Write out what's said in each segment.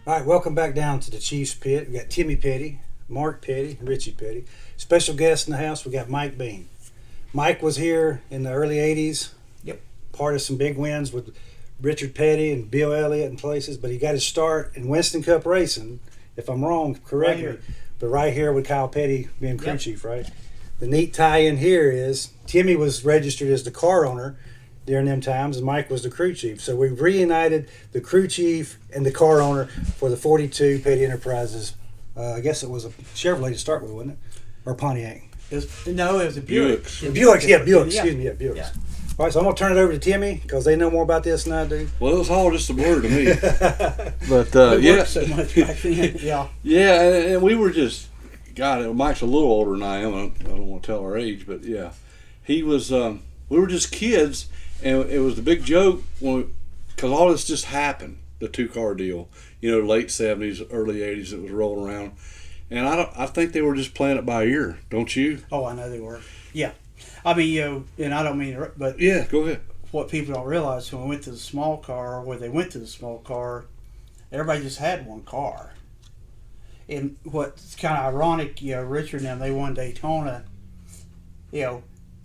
All right, welcome back down to the Chiefs Pit. We got Timmy Petty, Mark Petty, and Richie Petty. Special guest in the house, we got Mike Bean. Mike was here in the early 80s. Yep. Part of some big wins with Richard Petty and Bill Elliott and places, but he got his start in Winston Cup racing, if I'm wrong, correct me. But right here with Kyle Petty being crew chief, right? The neat tie-in here is Timmy was registered as the car owner during them times, and Mike was the crew chief. So we reunited the crew chief and the car owner for the 42 Petty Enterprises. I guess it was a Chevrolet to start with, wasn't it? Or Pontiac? It was a Buick. Buick, excuse me, Buick. Yeah. All right, so I'm going to turn it over to Timmy because they know more about this than I do. Well, it was all just a blur to me. But, yeah. So much back then. Yeah. Yeah, and we were just, God, Mike's a little older than I am. I don't want to tell our age, but yeah. He was, we were just kids, and it was the big joke because all this just happened, the two-car deal. You know, late 70s, early 80s, it was rolling around. And I think they were just playing it by ear, don't you? Oh, I know they were. Yeah. I mean, and I don't mean, but yeah, go ahead. What people don't realize when we went to the small car, or where they went to the small car, everybody just had one car. And what's kind of ironic, Richard and them, they won Daytona, and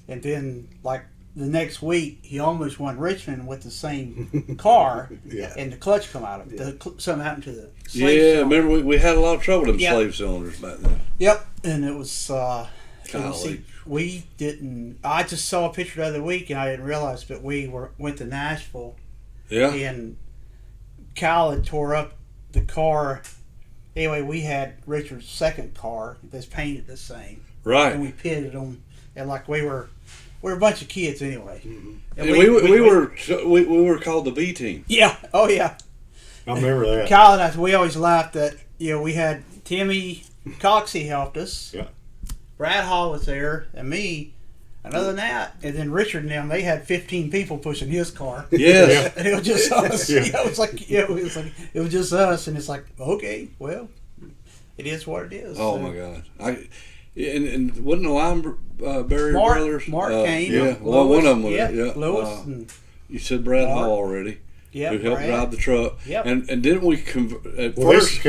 then like the next week he almost won Richmond with the same car, and the clutch come out of it. Something happened to the slave cylinder. Remember we had a lot of trouble with them slave cylinders back then. Yep, and it was. We didn't. I just saw a picture the other week, and I didn't realize. But we went to Nashville. Yeah. And Kyle had tore up the car. Anyway, we had Richard's second car that's painted the same. Right. And we pitted them, and like we were a bunch of kids anyway. Mm-hmm. And we were called the V team. Yeah. Oh yeah. I remember that. Kyle and I, we always laughed that we had Timmy Coxey helped us. Yeah. Brad Hall was there, and me. And other than that, and then Richard and them, they had 15 people pushing his car. Yeah. And it was just us. Yeah. It was just us, and it's like, okay, well, it is what it is. Oh, so. my God. And wasn't the Limeberry brothers? Mark came. Yeah, well, one of them was. Yeah, Lewis. You said Brad Hall already. Yeah, who helped drive the truck. Yep. And didn't we at well, first?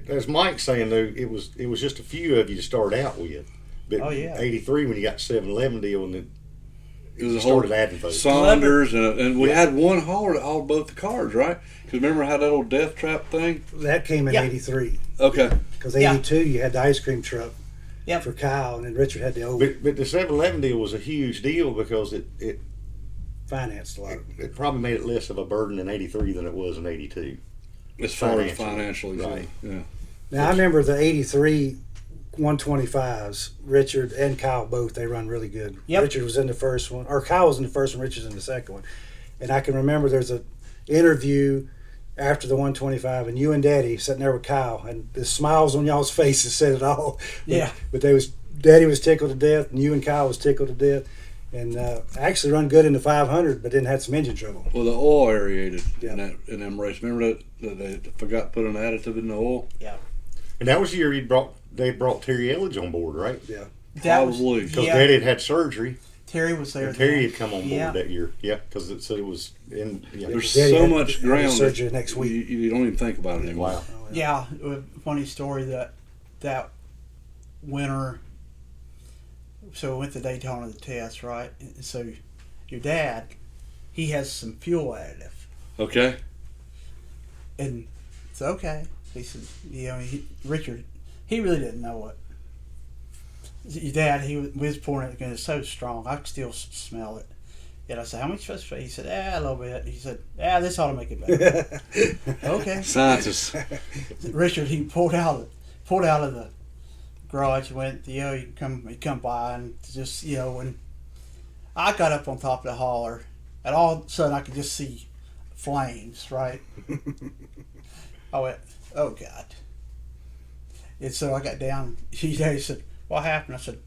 As Mike's saying, though, it was just a few of you to start out with. But 83 when you got the 7-Eleven deal, and it was started adding folks. Saunders, and we had one hauler that hauled both the cars, right? Because remember how that old death trap thing? That came in 83. Okay. Because 82, you had the ice cream truck for Kyle, and then Richard had the old. But the 7-Eleven deal was a huge deal because it financed a lot. It probably made it less of a burden in 83 than it was in 82. As far as financially, right? Yeah. Now I remember the 83 125s. Richard and Kyle both, they run really good. Yep. Richard was in the first one, or Kyle was in the first one. Richard's in the second one. And I can remember there's a interview after the 125, and you and Daddy sitting there with Kyle, and the smiles on y'all's faces said it all. But Daddy was tickled to death, and you and Kyle was tickled to death. And actually run good in the 500, but then had some engine trouble. Well, the oil aerated in them races. Remember that they forgot to put an additive in the oil? Yeah. And that was the year they brought Terry Elledge on board, right? Yeah. Probably. Because Daddy had had surgery. Terry was there. And Terry had come on board that year. Yeah, because it said it was in. Yeah. There's so much ground. Surgery next week. You don't even think about it anymore. Wow. Oh, yeah. Funny story that winter. So we went to Daytona to test, right? So your dad, he has some fuel additive. Okay. And it's okay. He said, Richard, he really didn't know what. Your dad, we was pouring it, and it's so strong, I could still smell it. And I said, how much supposed to be? He said, a little bit. He said, this ought to make it better. Okay. Scientists. Richard, he pulled out of the garage, went, he come by, and just, when I got up on top of the hauler, and all of a sudden I could just see flames, right? I went, oh God. And so I got down, he said, what happened? I said,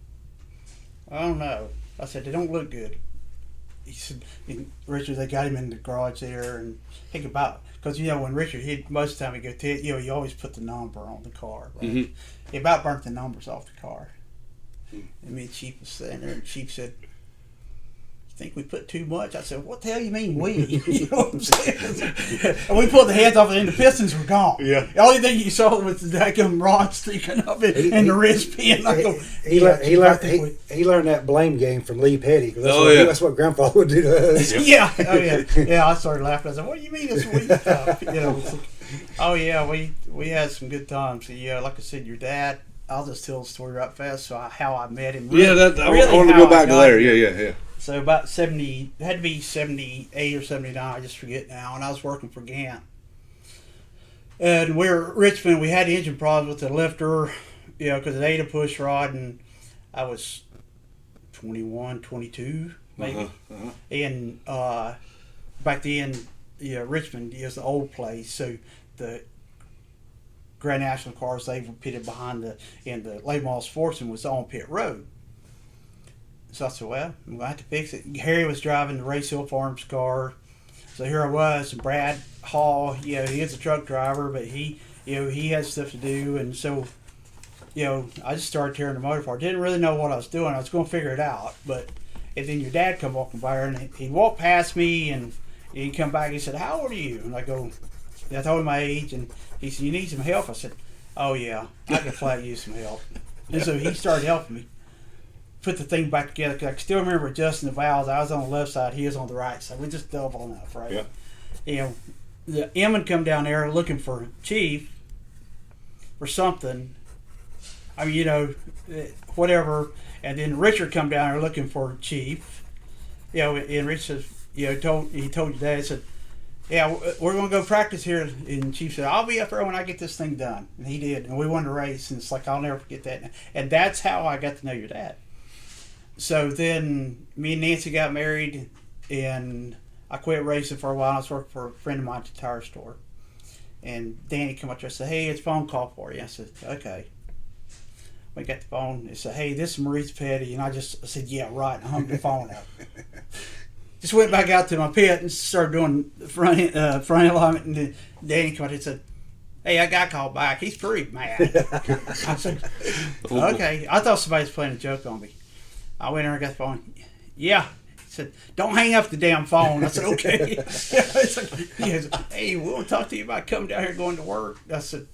I don't know. I said, they don't look good. He said, Richard, they got him in the garage there, and think about, because when Richard, most of the time he go to it, you always put the number on the car, right? Mm-hmm. He about burnt the numbers off the car. And me and Chief was sitting there, and Chief said, think we put too much. I said, what the hell you mean we? You know what I'm saying? And we pulled the heads off and the pistons were gone. Yeah. The only thing you saw was the daggum rod sticking up in the wrist pin. He learned that blame game from Lee Petty. That's what Grandpa would do to us. Yeah. Oh yeah. Yeah. I started laughing. I said, "What do you mean it's we stuff?" You know. Oh yeah. We had some good times. Yeah. Like I said, your dad. I'll just tell the story right fast. So how I met him. Really, I want to go back to there. Yeah. So about 70, had to be 78 or 79. I just forget now. And I was working for Gant. And we were at Richmond. We had engine problems with the lifter, you know, because it ate a push rod, and I was 21, 22, maybe. And back then, Richmond is the old place, so the Grand National cars, they were pitted behind the late model Sportsman was on pit road. So I said, well, I'm going to have to fix it. Harry was driving the Race Hill Farms car. So here I was, and Brad Hall, he is a truck driver, but he had stuff to do. And so, I just started tearing the motor apart. Didn't really know what I was doing. I was going to figure it out. And then your dad come walking by, and he walked past me, and he come back, and he said, how old are you? And I told him my age, and he said, you need some help? I said, oh yeah, I can flat use some help. And so he started helping me put the thing back together, because I can still remember adjusting the valves. I was on the left side, he was on the right side. We just double enough, right? Yeah. The Emmett come down there looking for Chief for something. I mean, whatever. And then Richard come down there looking for Chief. And Richard says, told your dad, said, yeah, we're going to go practice here. And Chief said, I'll be up there when I get this thing done. And he did. And we won the race. And it's like, I'll never forget that. And that's how I got to know your dad. So then me and Nancy got married, and I quit racing for a while. I was working for a friend of mine at the tire store. And Danny came up there and said, hey, it's a phone call for you. I said, okay. We got the phone. He said, hey, this is Maurice Petty. And I said, yeah, right. And I hung the phone up. Just went back out to my pit and started doing the front alignment. And then Danny came out and said, hey, I got called back. He's pretty mad. I said, okay. I thought somebody was playing a joke on me. I went in and got the phone. Yeah. He said, don't hang up the damn phone. I said, okay. He said, hey, we'll talk to you about coming down here and going to work. I said,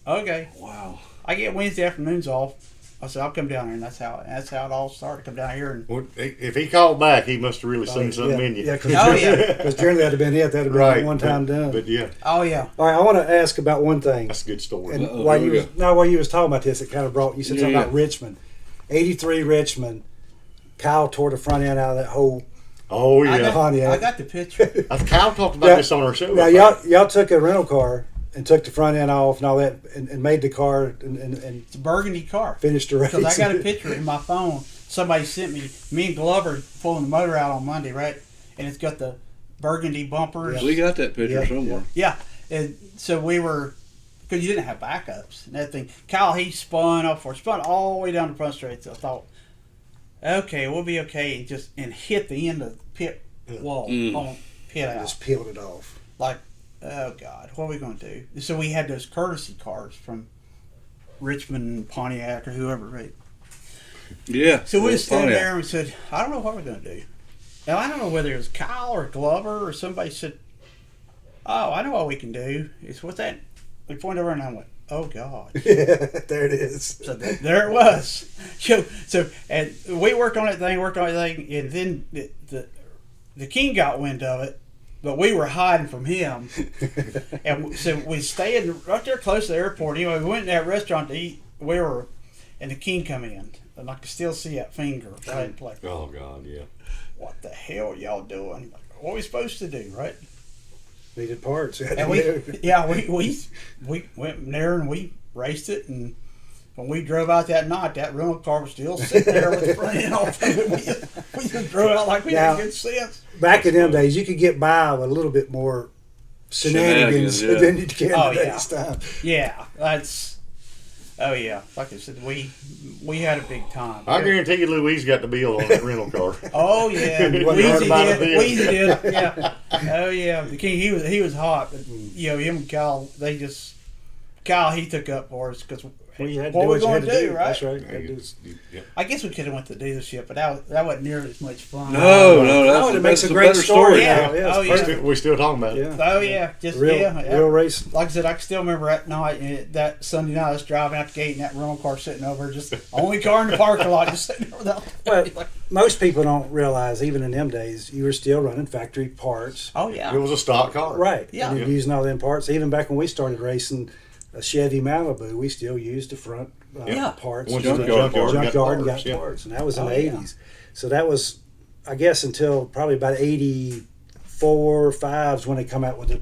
okay. Wow. I get Wednesday afternoons off. I said, I'll come down here, and that's how it all started. Come down here. Well, if he called back, he must have really seen something in you. Yeah, because generally that'd have been it. That'd have been one time done. But yeah. Oh yeah. All right, I want to ask about one thing. That's a good story. And while you was talking about this, it kind of brought you said something about Richmond, '83 Richmond. Kyle tore the front end out of that whole. Oh yeah. I got the picture. Kyle talked about this on our show. Now y'all took a rental car and took the front end off and all that, and made the car and it's a burgundy car. Finished the race. Because I got a picture in my phone. Somebody sent me and Glover pulling the motor out on Monday, right? And it's got the burgundy bumpers. We got that picture somewhere. Yeah. And so we were, because you didn't have backups and everything. Kyle, he spun all the way down the front straight. So I thought, okay, we'll be okay, and hit the end of the pit wall on pit out. Just peeled it off. Like, oh God, what are we going to do? So we had those courtesy cars from Richmond, Pontiac, or whoever, right? Yeah. So we just stood there and we said, I don't know what we're going to do. Now, I don't know whether it was Kyle or Glover or somebody said, oh, I know what we can do. It's what's that? We pointed over and I went, oh God. Yeah, there it is. So there it was. So and we worked on that thing, and then the king got wind of it, but we were hiding from him. And so we stayed right there close to the airport. Anyway, we went to that restaurant to eat. And the king come in, and I could still see that finger, right? Like, oh God, yeah. What the hell y'all doing? What are we supposed to do, right? Needed parts. And we went in there and we raced it, and when we drove out that night, that rental car was still sitting there with the front end off of it. We just drove out like we had good sense. Back in them days, you could get by with a little bit more shenanigans than you can today's time. Yeah, oh yeah, like I said, we had a big time. I guarantee you Louise got the bill on that rental car. Oh yeah, Weezy did. Yeah. Oh yeah, the king he was hot, but him and Kyle Kyle he took up for us because Well, you had to what do we what you going had to to do, do. right? That's right. Yeah, yeah. I guess we could have went to the dealership, but that wasn't nearly as much fun. No, No, it makes that's a great better story. Yeah. Yeah, Oh, it's yeah. perfect. We're still talking about it. Yeah. Oh yeah, just Real racing. Like I said, I can still remember that night, that Sunday night, I was driving out the gate and that rental car sitting over, just only car in the parking lot, just sitting over there. Well, most people don't realize, even in them days, you were still running factory parts. Oh yeah, It was a stock car. Right. Yeah. And you're using all them parts. Even back when we started racing a Chevy Malibu, we still used the front Yeah. parts. Went to the junkyard Junkyard and parts, got yeah. parts. And that was in Oh, the yeah. 80s. So that was, I guess, until probably about 84, 5s when they come out with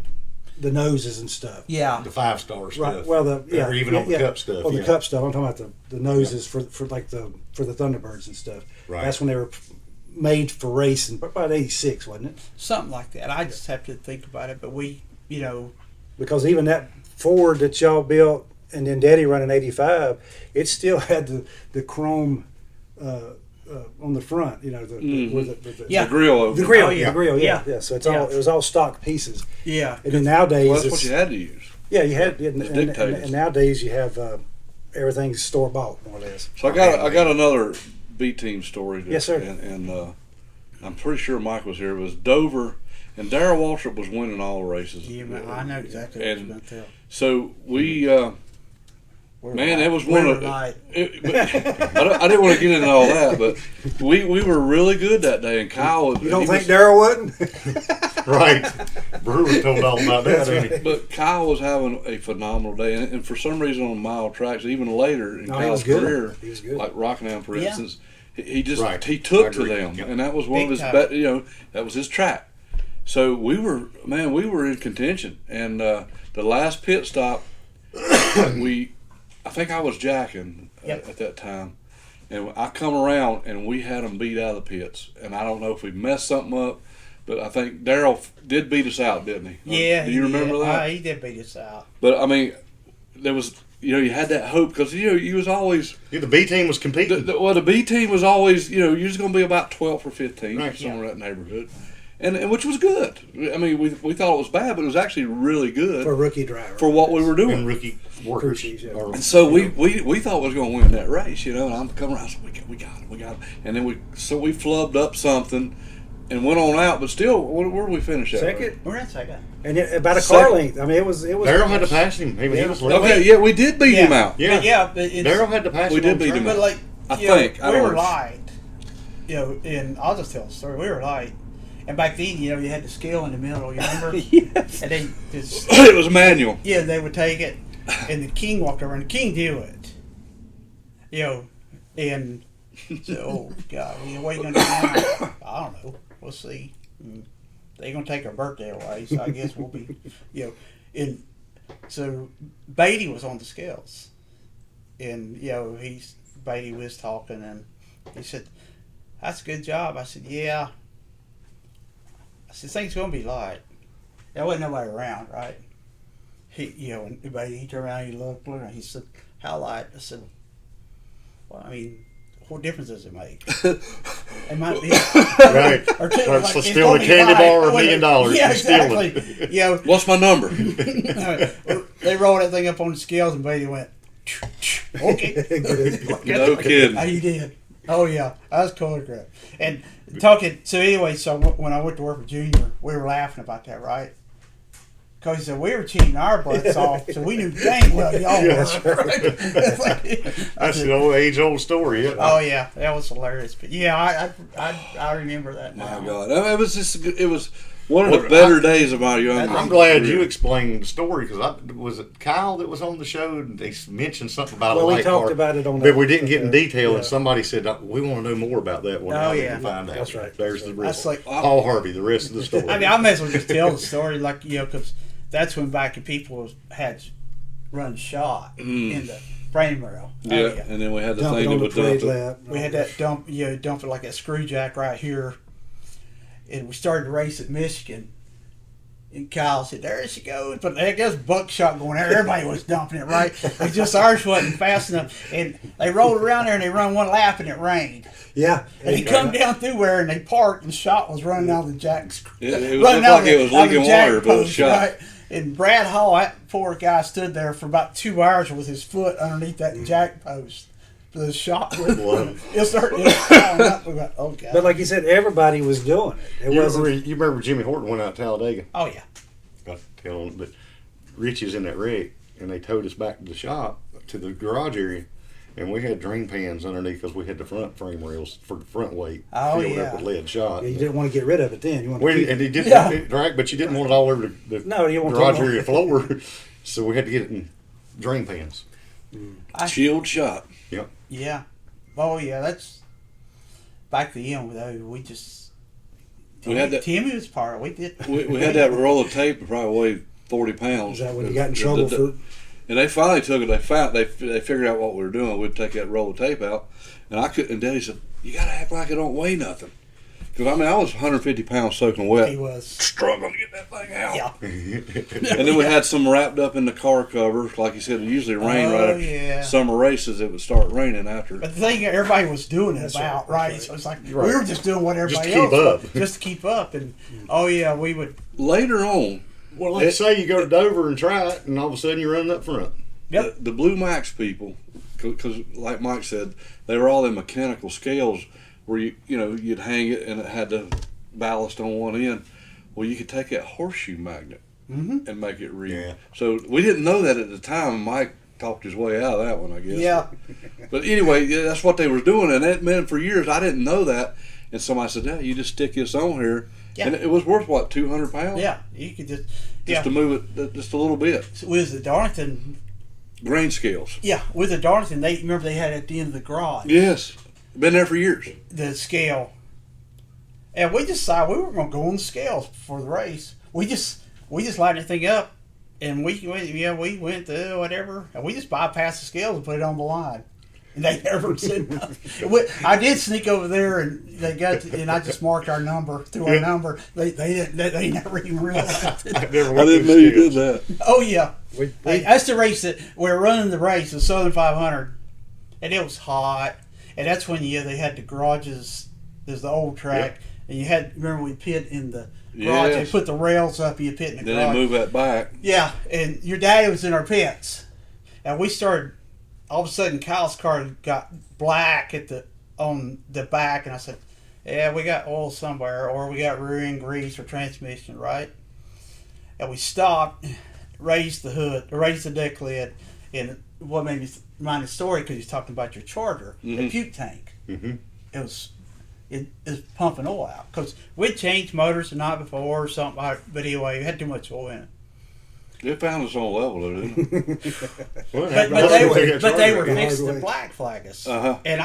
the noses and stuff. yeah. The 5-star stuff. Right. Well, Or even on the Cup stuff. Well, the yeah. Cup stuff. I'm talking about the noses for the Thunderbirds and stuff. Right. That's when they were made for racing. About 86, wasn't it? Something like that. I just have to think about it, but we, Because even that Ford that y'all built and then Daddy running 85, it still had the chrome on the front. You know, Yeah. The grill over. the grill, Oh, yeah. the grill, yeah, Yeah. yeah. So it's Yeah. all it was all stock pieces. yeah. And then nowadays, Well, that's it's, what you had to use. yeah, you had, It's dictated. and nowadays you have everything's store bought more or less. So I got another B team story. Yes, sir. And I'm pretty sure Mike was here. It was Dover, and Darrell Waltrip was winning all the races. Yeah, man, I know exactly what And you're going to tell. So we, man, it was We one were of. light. I didn't want to get into all that, but we were really good that day, and Kyle. You don't he think was- Darrell wasn't? Right. Brewer told all about that, didn't he? But Kyle was having a phenomenal day, and for some reason on mile tracks, even later in No, he was Kyle's good. career, He was good. like Rockingham, for Yeah. instance, he just Right. he took I to agree. them, Yep. and that was one Big of his time. best. That was his track. So we were in contention, and the last pit stop, I think I was jacking Yep. at that time. And I come around, and we had them beat out of the pits. And I don't know if we messed something up, but I think Darrell did beat us out, didn't he? Yeah. Do you remember that? He did beat us out. But I mean, there was, you had that hope because you was always Yeah, the B team was competing. the B team was always, you're just going to be about 12th or 15th, Right, somewhere in that neighborhood, and which was good. I mean, we thought it was bad, but it was actually really good For a rookie driver. for what we were doing. and rookie workers. Crew chiefs, yeah. Or- And so we thought we was going to win that race, and I'm coming around, I said, we got it. And then we flubbed up something and went on out, but still, where did we finish at? Second, We're not second. and about a Second. car length. I mean, it was. Darrell had to pass him. He was late. Okay, yeah, we did beat him out. Yeah. But yeah, but it's, Darrell had to pass We him. did on beat track. him But like, I you know, think. I we don't were know. light. And I'll just tell the story. We were light, and back then, you had the scale in the middle. You remember? Yes. And they just It was manual. they would take it, and the king walked over, and the king do it. And said, "Oh God, what are you gonna do now?" I don't know. We'll see. They're gonna take our birthday away, so I guess we'll be, And so Beatty was on the scales, and Beatty was talking, and he said, "That's a good job." I said, "Yeah." I said, "Things gonna be light." There wasn't nobody around, right? And Beatty, he turned around, he looked, and he said, "How light?" I said, "Well, I mean, what difference does it make?" It might be Right. or two, That's it's stealing gonna a be candy light. bar or $1 Wait, million. Yeah, You're stealing exactly. What's my number? They rolled that thing up on the scales, and Beatty went, "Okay." No kidding. Oh, you did. Oh yeah, I was choreographed. And talking. So anyway, when I went to work with Junior, we were laughing about that, right? Because he said we were cheating our butts off, so we knew dang well y'all were. That's right. It's like- That's the old age-old story. Yeah. Oh yeah, that was hilarious. But yeah, I remember that now. My God, it was just it was one of the better days of my young. I'm glad you explained the story because was it Kyle that was on the show and they mentioned something about Well, a we light talked car, about it on but the- we didn't get in detail. yeah. And somebody said we want to know more about that one. Oh, Now we yeah. can find out. That's right. There's the rest. That's like, Paul Harvey. The rest of the story. I mean, I may as well just tell the story, like because that's when back when people had run shot in the frame rail. Oh, Yeah, and then we had the Dump it thing on that the would dump parade it. lap. We had that dump it like that screw jack right here, and we started to race at Michigan. And Kyle said, "There she goes," but there goes buckshot going there. Everybody was dumping it, right? It's just ours wasn't fast enough, and they rolled around there and they run one lap and it rained. Yeah. And he come down through where and they parked and shot was running out of the jack. It was running looked out like it was out of the leaking jack water, but it was post, shot. right? And Brad Hall, that poor guy, stood there for about 2 hours with his foot underneath that jack post. The shot it started falling up. We went, oh God. But like you said, everybody was doing it. You remember Jimmy Horton went out to Talladega? Oh yeah. Got to tell him, but Richie was in that wreck, and they towed us back to the shop, to the garage area, and we had drain pans underneath because we had the front frame rails for the front weight filled up with lead shot. Yeah, you didn't want to get rid of it then. You want to and he didn't drag, but you didn't want it all over the garage area floor, so we had to get it in drain pans. Shield shot. Yep. Yeah. Oh yeah, that's back then though. We just Timmy was part of it. We did. We had that roll of tape that probably weighed 40 pounds. Is that when you got in trouble for? And they finally took it. They figured out what we were doing. We'd take that roll of tape out, and I couldn't. And Daddy said, "You got to act like it don't weigh nothing." Because I was 150 pounds soaking wet. He was struggling to get that thing out. Yeah. And then we had some wrapped up in the car cover. Like you said, it usually rained right after summer races. It would start raining after. But the thing everybody was doing it about, right? So it's like we were just doing what everybody else was. Just to keep up. And we would. Later on. Well, let's say you go to Dover and try it, and all of a sudden you're running up front. Yep. The Blue Max people, because like Mike said, they were all in mechanical scales where you'd hang it and it had the ballast on one end. Well, you could take that horseshoe magnet and make it read. Yeah. So we didn't know that at the time. Mike talked his way out of that one, I guess. Yeah. But anyway, that's what they were doing, and that meant for years I didn't know that. And somebody said, "Yeah, you just stick this on here." Yeah. And it was worth what, 200 pounds? Yeah, you could just to move it just a little bit. With the Darlington grain scales. Yeah, with the Darlington, they had it at the end of the garage. Yes, been there for years. The scale, and we decided we were going to go on the scales before the race. We just lined the thing up, and we went to whatever, and we just bypassed the scales and put it on the line. And they never said nothing. I did sneak over there, and and I just marked our number through our number. They never even realized it. I didn't know you did that. Oh yeah, that's the race that we're running. The race, the Southern 500, and it was hot. And that's when they had the garages. There's the old track, and you had remember we pit in the garage. They put the rails up. You pit in the garage. Then they move that back. Yeah, and your daddy was in our pits, and we started. All of a sudden, Kyle's car got black on the back, and I said, "Yeah, we got oil somewhere, or we got rear end grease or transmission, right?" And we stopped, raised the hood, raised the deck lid, and what made me remind the story because he's talking about your Charger, the puke tank. Mm-hmm. It was pumping oil out because we'd changed motors the night before or something, but anyway, it had too much oil in it. It found us on level, didn't it? but they were fixing to black flag us. And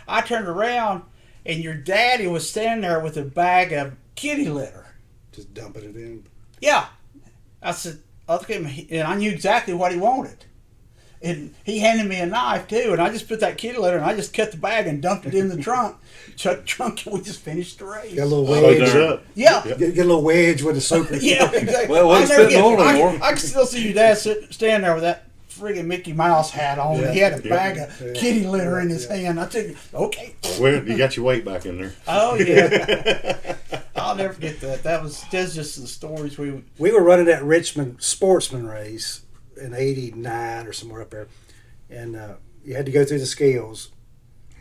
I turned around, and your daddy was standing there with a bag of kitty litter. Just dumping it in. Yeah. I said, okay, and I knew exactly what he wanted. And he handed me a knife, too, and I just put that kitty litter, and I just cut the bag and dumped it in the trunk. Shut the trunk, and we just finished the race. Got a little wedge. Yeah. Get a little wedge with the soaker. Yeah, exactly. Well, it's fitting on anymore. I can still see your dad standing there with that friggin' Mickey Mouse hat on. Yeah. He had a bag of kitty litter in his hand. I took it. Okay. Well, you got your weight back in there. Oh, yeah. I'll never forget that. That's just the stories we were running that Richmond Sportsman race in '89 or somewhere up there, and you had to go through the scales,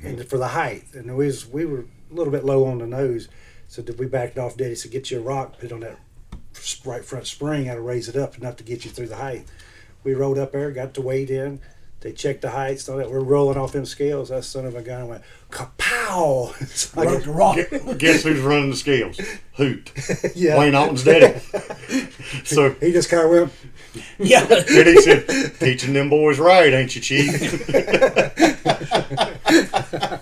and for the height, and we were a little bit low on the nose, so we backed off. Daddy said, "Get you a rock, put it on that right front spring, how to raise it up enough to get you through the height." We rolled up there, got the weight in. They checked the heights, all that. We're rolling off them scales. That son of a gun went kapow! It's like a rock. Guess who's running the scales? Hoot. Yeah. Wayne Alton's daddy. So he just kind of went. Yeah. And he said, "Teaching them boys right, ain't you, Chief?"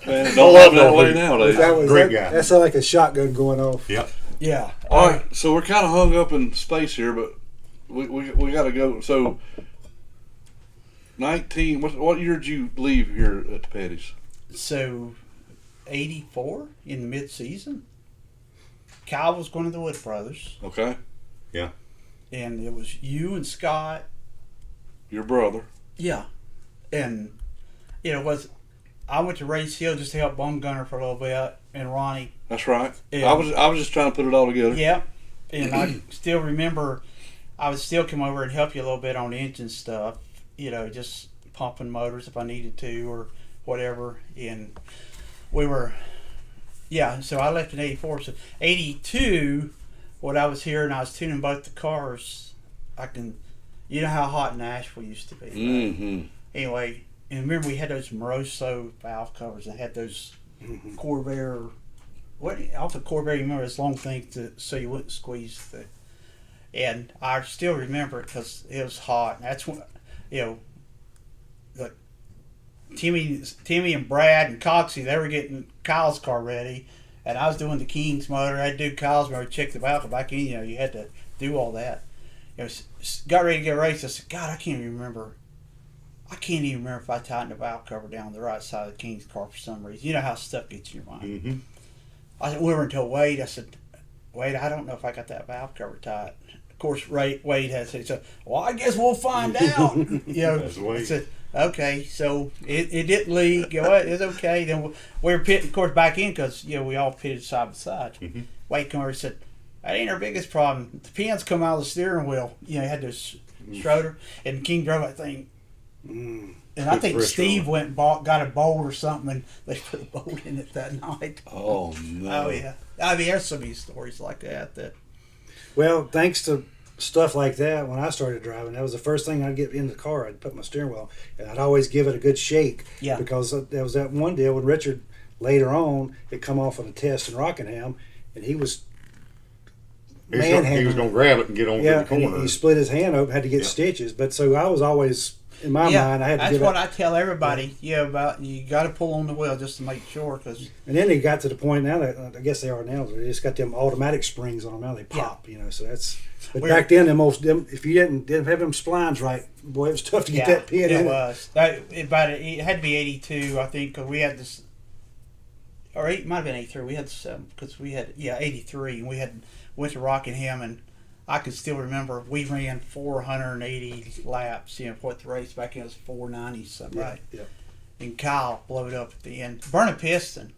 Man, don't love that way nowadays. Great guy. That sounded like a shotgun going off. Yep. Yeah. All right, so we're kind of hung up in space here, but we got to go. So, 19. What year did you leave here at the Petty's? So, 84 in the mid-season. Kyle was going to the Wood Brothers. Okay. Yeah. And it was you and Scott. Your brother. Yeah. And I went to Race Hill just to help Bum Gunner for a little bit, and Ronnie. That's right. And, I was just trying to put it all together. Yeah. And I still remember I would still come over and help you a little bit on engine stuff, you know, just pumping motors if I needed to or whatever. And we were, yeah, so I left in 84. So 82, what I was here and I was tuning both the cars, you know how hot Nashville used to be, right? Mm-hmm. Anyway, and remember we had those Moroso valve covers that had those Corvair, off the Corvair, you remember this long thing so you wouldn't squeeze the, and I still remember it because it was hot. And that's when, you know, the Timmy and Brad and Coxie, they were getting Kyle's car ready, and I was doing the King's motor. I had to do Kyle's motor, check the valve back in. You know, you had to do all that. You know, got ready to get raced. I said, God, I can't even remember if I tightened the valve cover down the right side of the King's car for some reason. You know how stuff gets in your mind. Mm-hmm. I said, we were until Wade. I said, Wade, I don't know if I got that valve cover tight. Of course, Wade had said, well, I guess we'll find out. You know, That's Wade. I said, okay, so it didn't leak. You know what? It's okay. Then we were pitting, of course, back in because, you know, we all pitted side by side. Mm-hmm. Wade came over and said, that ain't our biggest problem. The pins come out of the steering wheel. You know, he had this Schroeder, and King drove that thing. And I Put think pressure Steve on. went and got a bolt or something, and they put a bolt in it that night. Oh no! Oh yeah, I mean, there's so many stories like that. Well, thanks to stuff like that, when I started driving, that was the first thing I'd get in the car. I'd put my steering wheel, and I'd always give it a good shake. Yeah. Because there was that one deal when Richard later on it come off on a test in Rockingham, and he was He was going to grab it and get on to the and corner. he split his hand open, had to get Yeah. stitches. But so I was always in my mind, I had to that's give what it. I tell everybody. Yeah, about you got to pull on the wheel just to make sure, because And then they got to the point now that I guess they are now. They just got them automatic springs on them now. They pop, you know. So that's. But We're- back then, if you didn't have them splines right, boy, it was tough to get that pin it in. was. It had to be 82, I think, because we had this, or it might have been 83. We had some because we had 83, and we went to Rockingham, and I can still remember we ran 480 laps. You know, what the race back in was 490 something, right? Yeah. And Kyle blew it up at the end. Burn a piston.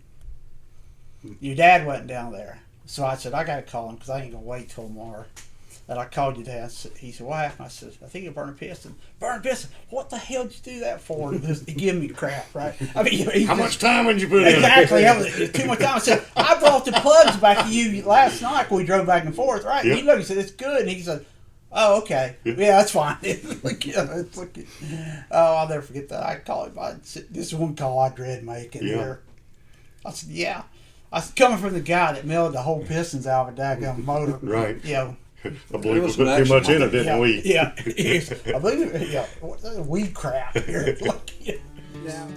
Your dad wasn't down there. So I said, I got to call him because I ain't going to wait till tomorrow. And I called your dad. He said, what happened? I said, I think you burned a piston. Burn a piston? What the hell did you do that for? He gave me crap, right? I mean, How much time did you put in? Exactly. That was too much time. I said, I brought the plugs back to you last night when we drove back and forth, right? Yep. He looked, he said, it's good. And he said, oh, okay. Yeah, that's fine. I'll never forget that. I called him. This is one call I dread making here. I said, yeah. I said, coming from the guy that melted the whole pistons out of a daggum motor. Right. You know. I believe we put too much in it, didn't we? Yeah. I believe it. Yeah. What weed crap here. Now.